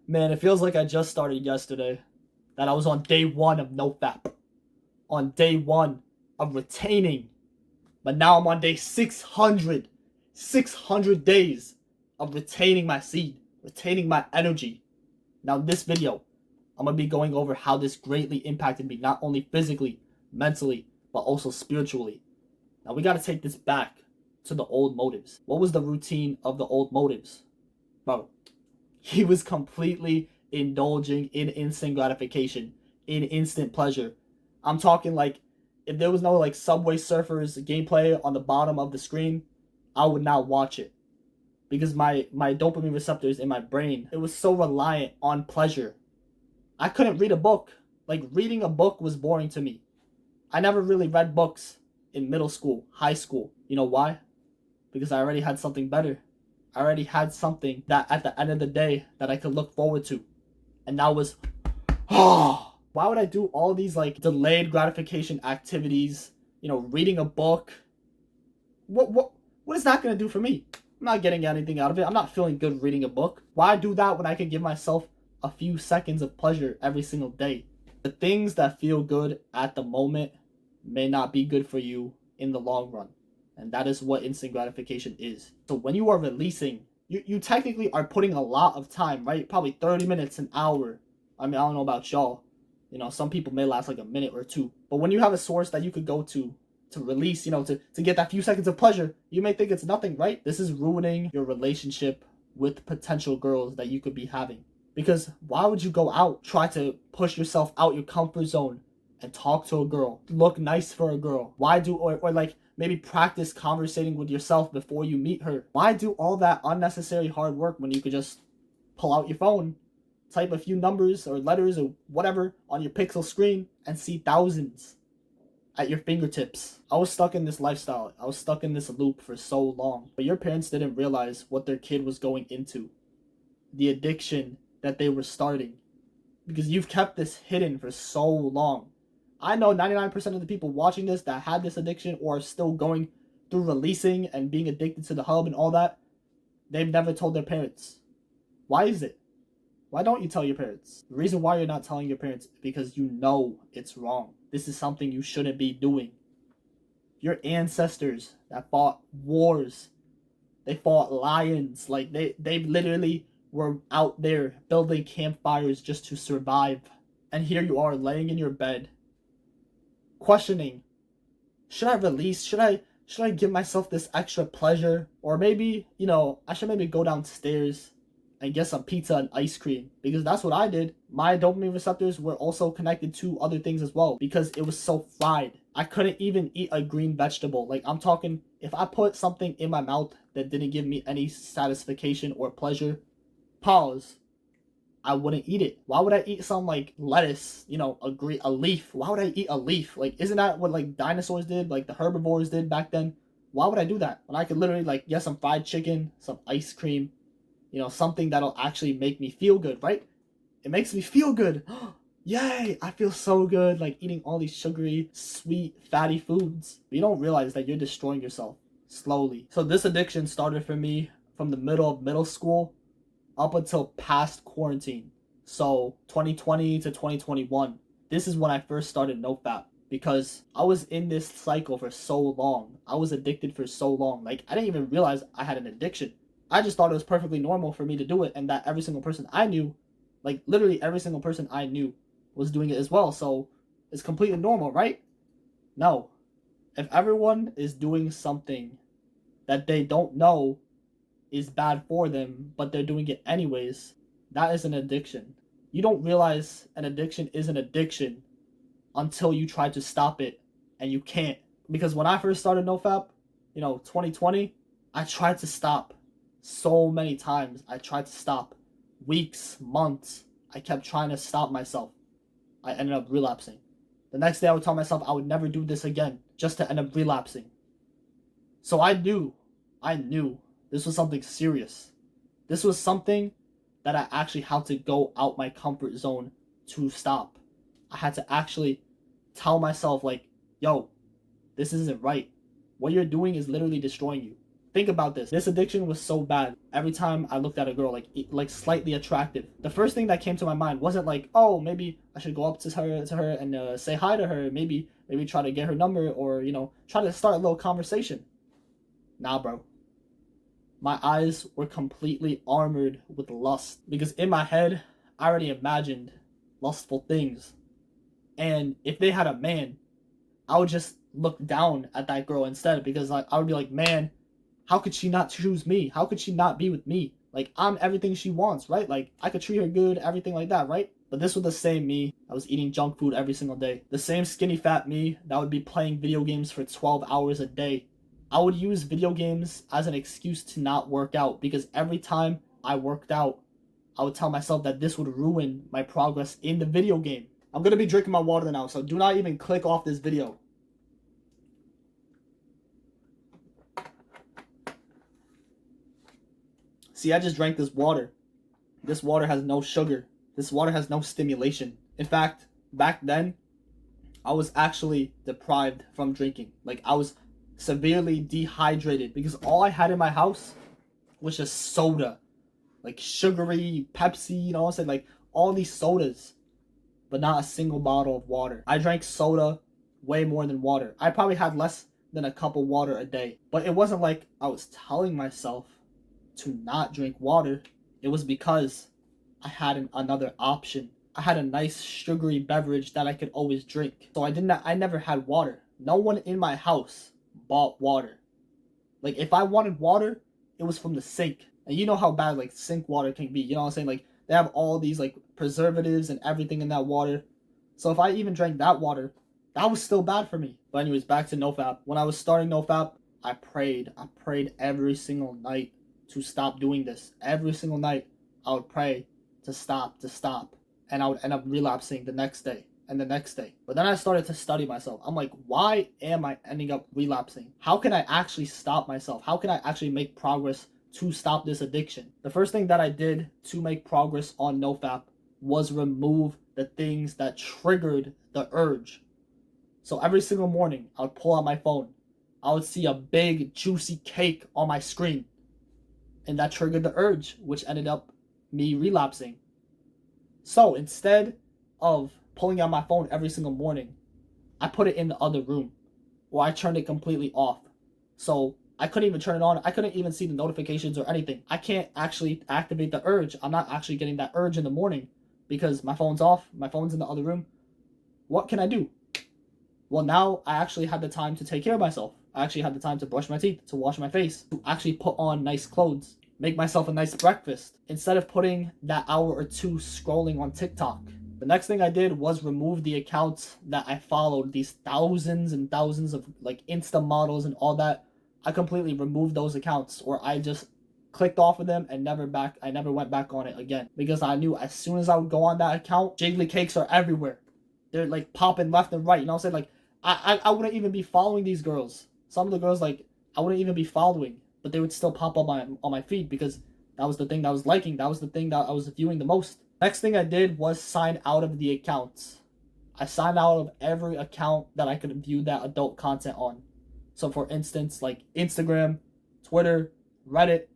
Man, it feels like I just started yesterday. That I was on day one of Nofap. On day one of retaining. But now I'm on day 600. 600 days of retaining my seed. Retaining my energy. Now in this video, I'm going to be going over how this greatly impacted me. Not only physically, mentally, but also spiritually. Now we got to take this back to the old motives. What was the routine of the old motives? Bro, he was completely indulging in instant gratification, in instant pleasure. I'm talking like, if there was no like Subway Surfers gameplay on the bottom of the screen, I would not watch it. Because my dopamine receptors in my brain, it was so reliant on pleasure. I couldn't read a book. Like, reading a book was boring to me. I never really read books in middle school, high school. You know why? Because I already had something better. I already had something that at the end of the day that I could look forward to. And that was, oh, why would I do all these like delayed gratification activities? You know, reading a book. What is that going to do for me? I'm not getting anything out of it. I'm not feeling good reading a book. Why do that when I can give myself a few seconds of pleasure every single day? The things that feel good at the moment may not be good for you in the long run. And that is what instant gratification is. So when you are releasing, you technically are putting a lot of time, right? Probably 30 minutes, an hour. I mean, I don't know about y'all. You know, some people may last like a minute or two. But when you have a source that you could go to release, you know, to get that few seconds of pleasure, you may think it's nothing, right? This is ruining your relationship with potential girls that you could be having. Because why would you go out, try to push yourself out your comfort zone and talk to a girl, look nice for a girl? Why do, or like maybe practice conversating with yourself before you meet her? Why do all that unnecessary hard work when you could just pull out your phone, type a few numbers or letters or whatever on your pixel screen and see thousands at your fingertips? I was stuck in this lifestyle. I was stuck in this loop for so long. But your parents didn't realize what their kid was going into. The addiction that they were starting. Because you've kept this hidden for so long. I know 99% of the people watching this that had this addiction or are still going through releasing and being addicted to the hub and all that, they've never told their parents. Why is it? Why don't you tell your parents? The reason why you're not telling your parents is because you know it's wrong. This is something you shouldn't be doing. Your ancestors that fought wars, they fought lions, like they literally were out there building campfires just to survive. And here you are laying in your bed, questioning, should I release? Should I give myself this extra pleasure? Or maybe, you know, I should maybe go downstairs and get some pizza and ice cream, because that's what I did. My dopamine receptors were also connected to other things as well because it was so fried. I couldn't even eat a green vegetable. Like, I'm talking, if I put something in my mouth that didn't give me any satisfaction or pleasure, pause, I wouldn't eat it. Why would I eat some like lettuce, you know, a leaf? Why would I eat a leaf? Like, isn't that what like dinosaurs did, like the herbivores did back then? Why would I do that when I could literally like get some fried chicken, some ice cream, you know, something that'll actually make me feel good, right? It makes me feel good. Yay, I feel so good, like eating all these sugary, sweet, fatty foods. But you don't realize that you're destroying yourself slowly. So this addiction started for me from the middle of middle school up until past quarantine. So 2020 to 2021. This is when I first started Nofap, because I was in this cycle for so long. I was addicted for so long. Like, I didn't even realize I had an addiction. I just thought it was perfectly normal for me to do it, and that every single person I knew, like literally every single person I knew, was doing it as well. So it's completely normal, right? No. If everyone is doing something that they don't know is bad for them, but they're doing it anyways, that is an addiction. You don't realize an addiction is an addiction until you try to stop it, and you can't. Because when I first started NoFap, you know, 2020, I tried to stop so many times. I tried to stop. Weeks, months, I kept trying to stop myself. I ended up relapsing. The next day I would tell myself I would never do this again, just to end up relapsing. So I knew this was something serious. This was something that I actually had to go out my comfort zone to stop. I had to actually tell myself like, yo, this isn't right. What you're doing is literally destroying you. Think about this. This addiction was so bad. Every time I looked at a girl, like slightly attractive, the first thing that came to my mind wasn't like, oh, maybe I should go up to her and say hi to her. Maybe try to get her number, or try to start a little conversation. Nah, bro. My eyes were completely armored with lust, because in my head I already imagined lustful things, and if they had a man, I would just look down at that girl instead, because like I would be like, man, how could she not choose me? How could she not be with me? Like, I'm everything she wants, right? Like, I could treat her good, everything like that, right? But this was the same me that was eating junk food every single day. The same skinny fat me that would be playing video games for 12 hours a day. I would use video games as an excuse to not work out, because every time I worked out, I would tell myself that this would ruin my progress in the video game. I'm going to be drinking my water now, so do not even click off this video. See, I just drank this water. This water has no sugar. This water has no stimulation. In fact, back then, I was actually deprived from drinking. Like, I was severely dehydrated, because all I had in my house was just soda. Like, sugary Pepsi, you know what I'm saying? Like, all these sodas, but not a single bottle of water. I drank soda way more than water. I probably had less than a cup of water a day. But it wasn't like I was telling myself to not drink water. It was because I had another option. I had a nice sugary beverage that I could always drink. So I never had water. No one in my house bought water. Like, if I wanted water, it was from the sink. And you know how bad like sink water can be. You know what I'm saying? Like, they have all these like preservatives and everything in that water. So if I even drank that water, that was still bad for me. But anyways, back to Nofap. When I was starting Nofap, I prayed every single night to stop doing this. Every single night I would pray to stop, and I would end up relapsing the next day and the next day. But then I started to study myself. I'm like, why am I ending up relapsing? How can I actually stop myself? How can I actually make progress to stop this addiction? The first thing that I did to make progress on Nofap was remove the things that triggered the urge. So every single morning I would pull out my phone. I would see a big juicy cake on my screen, and that triggered the urge, which ended up me relapsing. So instead of pulling out my phone every single morning, I put it in the other room, or I turned it completely off. So I couldn't even turn it on. I couldn't even see the notifications or anything. I can't actually activate the urge. I'm not actually getting that urge in the morning because my phone's off. My phone's in the other room. What can I do? Well, now I actually had the time to take care of myself. I actually had the time to brush my teeth, to wash my face, to actually put on nice clothes, make myself a nice breakfast, instead of putting that hour or two scrolling on TikTok. The next thing I did was remove the accounts that I followed, these thousands and thousands of like Insta models and all that. I completely removed those accounts, or I just clicked off of them and I never went back on it again, because I knew as soon as I would go on that account, jiggly cakes are everywhere. They're like popping left and right, you know what I'm saying? Like, I wouldn't even be following these girls. Some of the girls, like, I wouldn't even be following, but they would still pop up on my feed, because that was the thing that I was liking. That was the thing that I was viewing the most. Next thing I did was sign out of the accounts. I signed out of every account that I could view that adult content on. So for instance, like Instagram, Twitter, Reddit,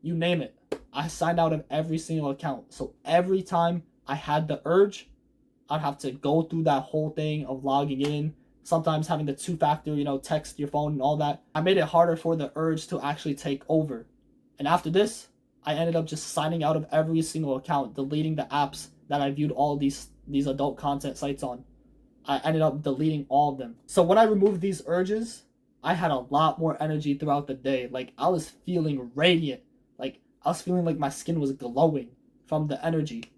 you name it. I signed out of every single account. So every time I had the urge, I'd have to go through that whole thing of logging in, sometimes having the two-factor, text your phone and all that. I made it harder for the urge to actually take over. And after this, I ended up just signing out of every single account, deleting the apps that I viewed all these adult content sites on. I ended up deleting all of them. So when I removed these urges, I had a lot more energy throughout the day. Like, I was feeling radiant. Like, I was feeling like my skin was glowing from the energy.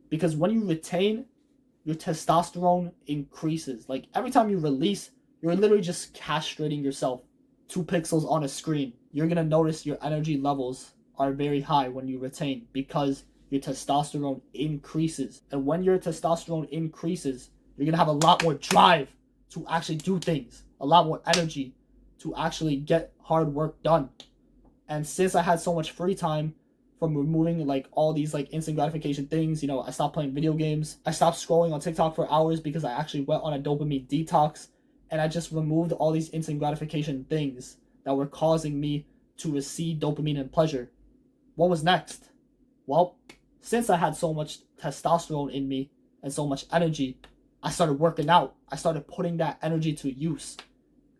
Because when you retain, your testosterone increases. Like, every time you release, you're literally just castrating yourself. 2 pixels on a screen. You're gonna notice your energy levels are very high when you retain, because your testosterone increases. And when your testosterone increases, you're gonna have a lot more drive to actually do things, a lot more energy to actually get hard work done. And since I had so much free time from removing like all these like instant gratification things, I stopped playing video games. I stopped scrolling on TikTok for hours, because I actually went on a dopamine detox, and I just removed all these instant gratification things that were causing me to receive dopamine and pleasure. What was next? Well, since I had so much testosterone in me and so much energy, I started working out. I started putting that energy to use.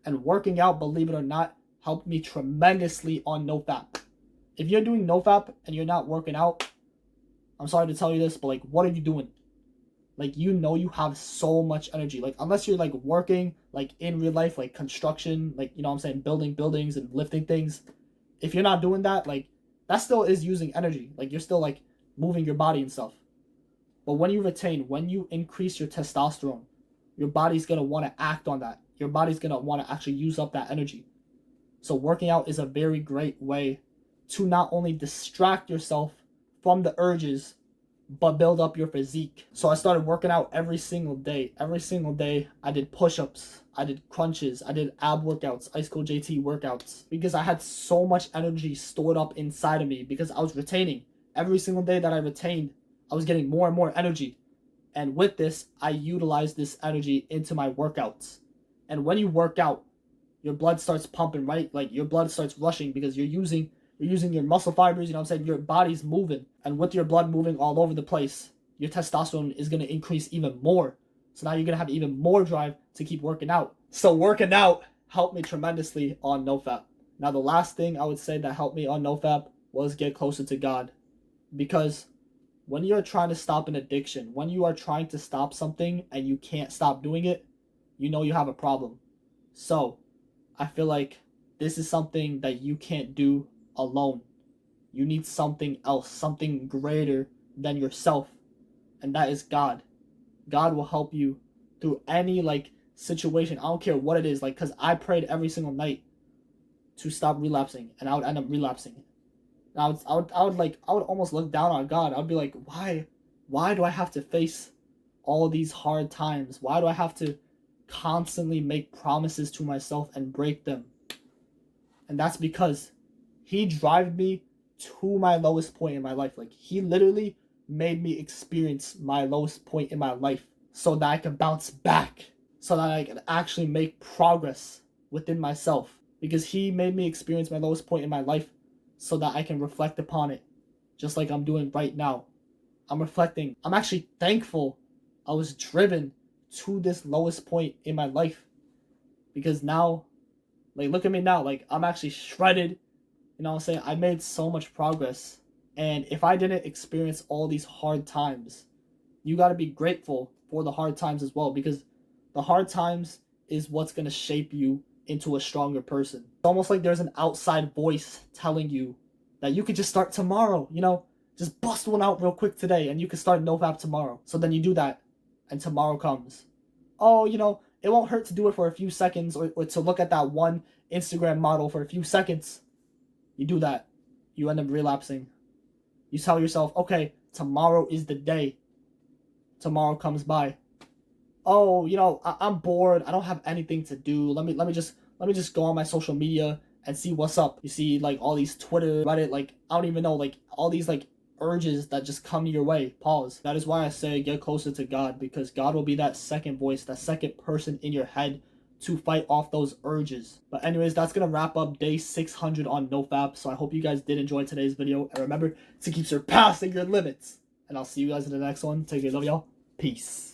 And working out, believe it or not, helped me tremendously on Nofap. If you're doing Nofap and you're not working out, I'm sorry to tell you this, but like, what are you doing? Like, you know, you have so much energy. Like, unless you're like working like in real life, like construction, like, you know what I'm saying, building buildings and lifting things. If you're not doing that, like, that still is using energy. Like, you're still like moving your body and stuff. But when you retain, when you increase your testosterone, your body's gonna want to act on that. Your body's gonna want to actually use up that energy. So working out is a very great way to not only distract yourself from the urges, but build up your physique. So I started working out every single day. Every single day, I did push-ups, I did crunches, I did ab workouts, Ice Cold JT workouts, because I had so much energy stored up inside of me because I was retaining. Every single day that I retained, I was getting more and more energy. And with this, I utilized this energy into my workouts. And when you work out, your blood starts pumping, right? Like, your blood starts rushing because you're using your muscle fibers, you know what I'm saying? Your body's moving. And with your blood moving all over the place, your testosterone is going to increase even more. So now you're going to have even more drive to keep working out. So working out helped me tremendously on Nofap. Now, the last thing I would say that helped me on Nofap was get closer to God. Because when you're trying to stop an addiction, when you are trying to stop something and you can't stop doing it, you know you have a problem. So I feel like this is something that you can't do alone. You need something else, something greater than yourself, and that is God. God will help you through any like situation. I don't care what it is, like, because I prayed every single night to stop relapsing, and I would end up relapsing. And I would almost look down on God. I'd be like, why do I have to face all these hard times? Why do I have to constantly make promises to myself and break them? And that's because He drove me to my lowest point in my life. Like, He literally made me experience my lowest point in my life so that I could bounce back, so that I could actually make progress within myself. Because He made me experience my lowest point in my life so that I can reflect upon it, just like I'm doing right now. I'm reflecting. I'm actually thankful I was driven to this lowest point in my life, because now, like, look at me now. Like, I'm actually shredded. You know what I'm saying? I made so much progress. And if I didn't experience all these hard times, you got to be grateful for the hard times as well, because the hard times is what's going to shape you into a stronger person. It's almost like there's an outside voice telling you that you could just start tomorrow, you know? Just bust one out real quick today and you can start Nofap tomorrow. So then you do that and tomorrow comes. Oh, you know, it won't hurt to do it for a few seconds, or to look at that one Instagram model for a few seconds. You do that. You end up relapsing. You tell yourself, okay, tomorrow is the day. Tomorrow comes by. Oh, you know, I'm bored. I don't have anything to do. Let me just go on my social media and see what's up. You see, like, all these Twitter, Reddit, like, I don't even know, like, all these like urges that just come your way. Pause. That is why I say get closer to God, because God will be that second voice, that second person in your head to fight off those urges. But anyways, that's gonna wrap up day 600 on Nofap. So I hope you guys did enjoy today's video, and remember to keep surpassing your limits. And I'll see you guys in the next one. Take care, love y'all. Peace.